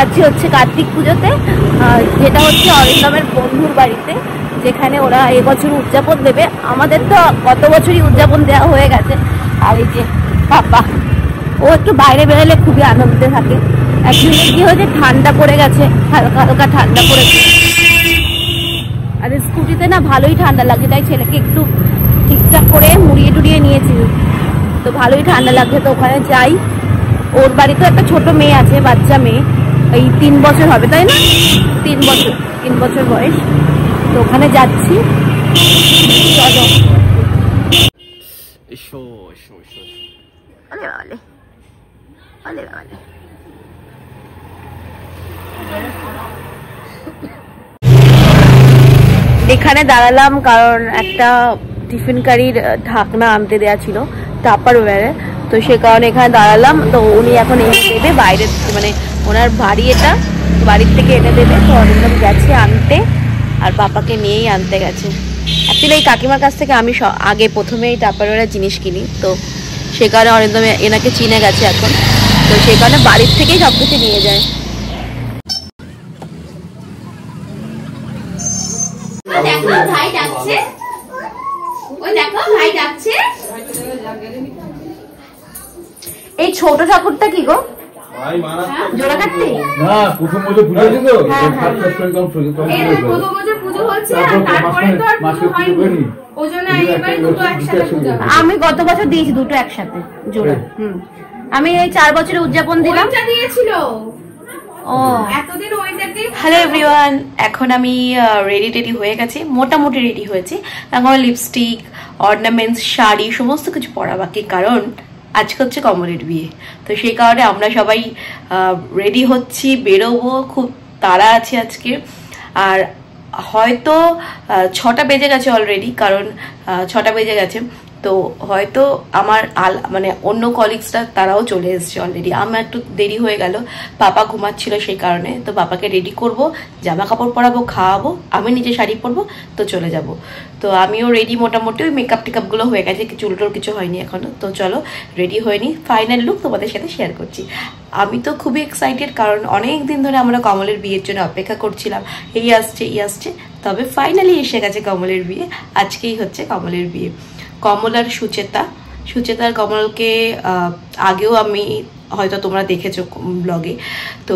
যাচ্ছি হচ্ছে কার্তিক পুজোতে, যেটা হচ্ছে অরিন্দমের বন্ধুর বাড়িতে, যেখানে ওরা এবছর উদযাপন দেবে। আমাদের তো গত বছরই উদযাপন দেওয়া হয়ে গেছে। আর এই যে পাপা, ও একটু বাইরে বেরোলে খুবই আনন্দে থাকে। অ্যাকচুয়ালি কি হয়েছে, ঠান্ডা পড়ে গেছে, হালকা হালকা ঠান্ডা পড়েছে। আর স্কুটিতে না ভালোই ঠান্ডা লাগে, তাই ছেলেকে একটু ঠিকঠাক করে মুড়িয়ে টুড়িয়ে নিয়েছি, তো ভালোই ঠান্ডা লাগছে। তো ওখানে যাই, ওর বাড়িতে একটা ছোট মেয়ে আছে, বাচ্চা মেয়ে, এই 3 বছর হবে, তাই না? 3 বছর বয়স। তো ওখানে যাচ্ছি। চলো। এখানে দাঁড়ালাম কারণ একটা টিফিন কারির ঢাকনা আনতে দেওয়া ছিল টাপারওয়্যারে, তো সে কারণে এখানে দাঁড়ালাম। তো উনি এখন এনে দেবে বাইরের, মানে ওনার বাড়ি এটা, বাড়ির থেকে এনে দেবে। তো অরিন্দম গেছে আনতে, আর পাপাকে নিয়েই আনতে গেছে। অ্যাকচুয়ালি এই কাকিমার কাছ থেকে আমি আগে প্রথমে এই টাপারওয়্যারের জিনিস কিনি, তো সে কারণে অরিন্দম এনাকে চিনে গেছে এখন, তো সে কারণে বাড়ির থেকেই সব কিছু নিয়ে যায়। ভাই ডাকছে, ওই দেখো ভাই ডাকছে। এই ছোট ঠাকুরটা কি গো? জোড়া কাটতে না, প্রথম পুজো পুজো তো পুজো হচ্ছে, তারপরে তো আর পুজো হয়নি, ওজন্য এইবারে দুটো একসাথে পূজা। আমি গত বছর দিয়েছি দুটো একসাথে জোড়া। আমি এই 4 বছরে উদযাপন দিলাম, ওইটা দিয়েছিল। ও এতদিন ওইটাকে। হ্যালো এভরিওয়ান, এখন আমি রেডি হয়ে গেছি, মোটামুটি রেডি হয়েছি। এখন লিপস্টিক, অর্নামেন্টস, শাড়ি সমস্ত কিছু পরা বাকি, কারণ আজকে হচ্ছে কমলের বিয়ে। তো সেই কারণে আমরা সবাই রেডি হচ্ছি, বেরোবো, খুব তাড়া আছে আজকে। আর হয়তো 6টা বেজে গেছে অলরেডি, কারণ 6টা বেজে গেছে। তো হয়তো আমার মানে অন্য কলিগসরা তারাও চলে এসছে অলরেডি। আমার একটু দেরি হয়ে গেল, পাপা ঘুমাচ্ছিল সেই কারণে। তো পাপাকে রেডি করব, জামা কাপড় পরাবো, খাওয়াবো, আমি নিজে শাড়ি পরবো, তো চলে যাব। তো আমিও রেডি, মোটামুটি ওই মেকআপ টেকআপগুলো হয়ে গেছে, চুলটোর কিছু হয়নি এখনো। তো চলো রেডি হয়ে নি, ফাইনাল লুক তোমাদের সাথে শেয়ার করছি। আমি তো খুবই এক্সাইটেড, কারণ অনেক দিন ধরে আমরা কমলের বিয়ের জন্য অপেক্ষা করছিলাম, এই আসছে। তবে ফাইনালি এসে গেছে কমলের বিয়ে, আজকেই হচ্ছে কমলের বিয়ে। কমল আর সুচেতার কমলকে আগেও আমি হয়তো তোমরা দেখেছো ব্লগে। তো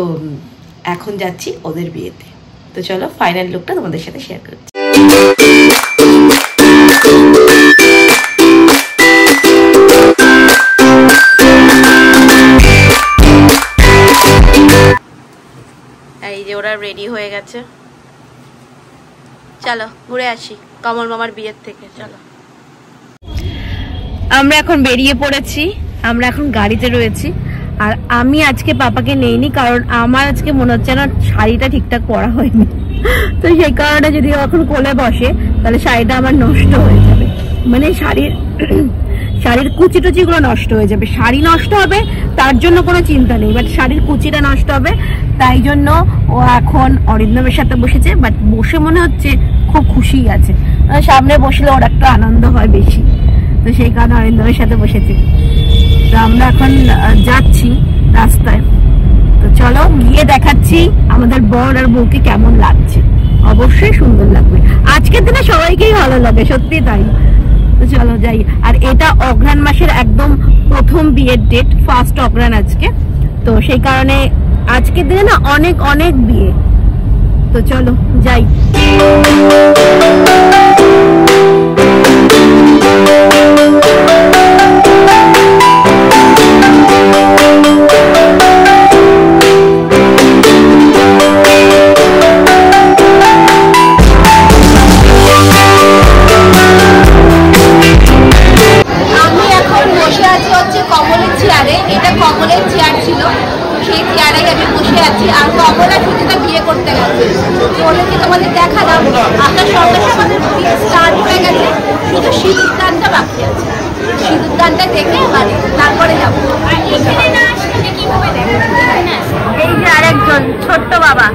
এখন যাচ্ছি ওদের বিয়েতে। তো চলো ফাইনাল লুকটা তোমাদের সাথে শেয়ার করছি। এই যে ওরা রেডি হয়ে গেছে, চলো ঘুরে আসি কমল মামার বিয়ের থেকে। চলো, আমরা এখন বেরিয়ে পড়েছি, আমরা এখন গাড়িতে রয়েছি। আর আমি আজকে পাপাকে নেইনি, কারণ আমার আজকে মনে হচ্ছে না শাড়িটা ঠিকঠাক পরা হয়নি। তো সেই কারণে যদি এখন কোলে বসে তাহলে শাড়িটা আমার নষ্ট হয়ে যাবে, মানে শাড়ির কুচি টুচি গুলো নষ্ট হয়ে যাবে। শাড়ি নষ্ট হবে তার জন্য কোনো চিন্তা নেই, বাট শাড়ির কুচিটা নষ্ট হবে। তাই জন্য ও এখন অরিন্দমের সাথে বসেছে, বাট বসে মনে হচ্ছে খুব খুশি আছে। সামনে বসলে ওর একটা আনন্দ হয় বেশি, তো সেই কারণে অরিন্দমের সাথে বসেছি। তো আমরা এখন যাচ্ছি রাস্তায়, তো চলো গিয়ে দেখাচ্ছি আমাদের বর আর বউকে কেমন লাগছে। অবশ্যই সুন্দর লাগবে, আজকের দিনে সবাইকেই ভালো লাগে, সত্যি তাই। তো চলো যাই। আর এটা অঘ্রাণ মাসের একদম প্রথম বিয়ের ডেট, ফার্স্ট অঘ্রাণ আজকে, তো সেই কারণে আজকের দিনে না অনেক অনেক বিয়ে। তো চলো যাই। তোমাদের দেখালাম, আপনার সঙ্গে আমাদের স্টার্ট হয়ে গেছে, শুধু সিঁদুরদানটা বাকি আছে। সিঁদুরদানটা দেখে মানে তারপরে যাবো। এই যে আরেকজন ছোট্ট বাবা,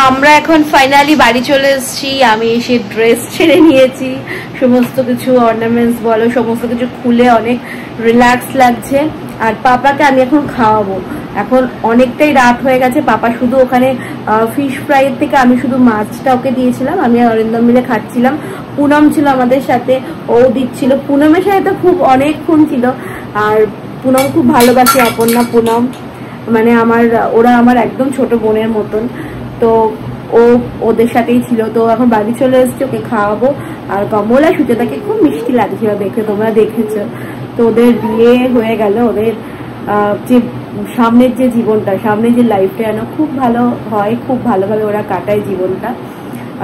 আমরা এখন ফাইনালি বাড়ি চলে এসেছি। আমি এসে ড্রেস ছেড়ে নিয়েছি, সমস্ত কিছু অর্নামেন্টস বলো সমস্ত কিছু খুলে অনেক রিল্যাক্স লাগছে। আর পাপাকে আমি এখন খাওয়াবো। এখন অনেকটাই রাত হয়ে গেছে। পাপা শুধু ওখানে ফিশ ফ্রাইয়ের থেকে আমি শুধু মাছটা ওকে দিয়েছিলাম, আমি আর অরিন্দম মিলে খাচ্ছিলাম। পুনম ছিল আমাদের সাথে, ও দিচ্ছিল। পুনমের সাথে তো খুব অনেকক্ষণ ছিল। আর পুনম খুব ভালোবাসে অপর্ণা, পুনম মানে ওরা আমার একদম ছোট বোনের মতন। তো ও ওদের সাথেই ছিল। তো এখন বাড়ি চলে এসছে, ওকে খাওয়াবো। আর কমলা সুচেতাকে খুব মিষ্টি লাগছিল দেখে, তোমরা দেখেছো। তো ওদের বিয়ে হয়ে গেল, ওদের যে সামনের যে জীবনটা, সামনের যে লাইফটা যেন খুব ভালো হয়, খুব ভালোভাবে ওরা কাটায় জীবনটা।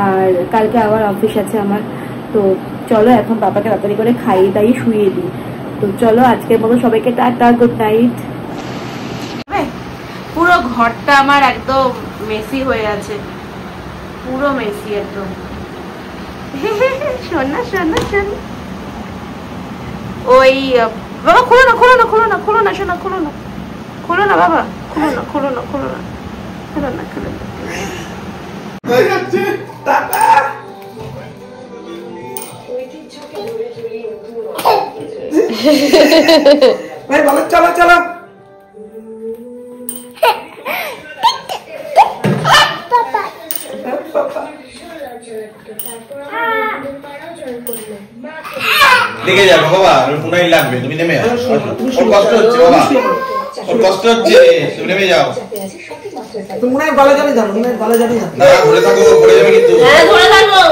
আর কালকে আবার অফিস আছে আমার। তো চলো এখন পাপাকে তাড়াতাড়ি করে খাইয়ে দাইয়ে শুয়ে দিই। তো চলো আজকের মতো সবাইকে টাটা, গুড নাইট। পুরো ঘরটা আমার একদম মেসি হয়ে আছে, পুরো মেসি একদম। শোনা শোনা শোনা ওই বাবা খোলো না খোলো না খোলো না খোলো না শোনা খোলো না খোলো না বাবা খোলো না খোলো না খোলো না খোলো না খোলো না। চলো চলো দেখে যাবো বাবা, পুনাই লাগবে, তুমি নেমে যাও। ওর কষ্ট হচ্ছে বাবা, ওর কষ্ট হচ্ছে, তুমি নেমে যাও। তুমি গলা জানি যাও, গলা জানি যাও না, ধরে থাকো, পড়ে যাবে কিন্তু। হ্যাঁ ধরে থাকো।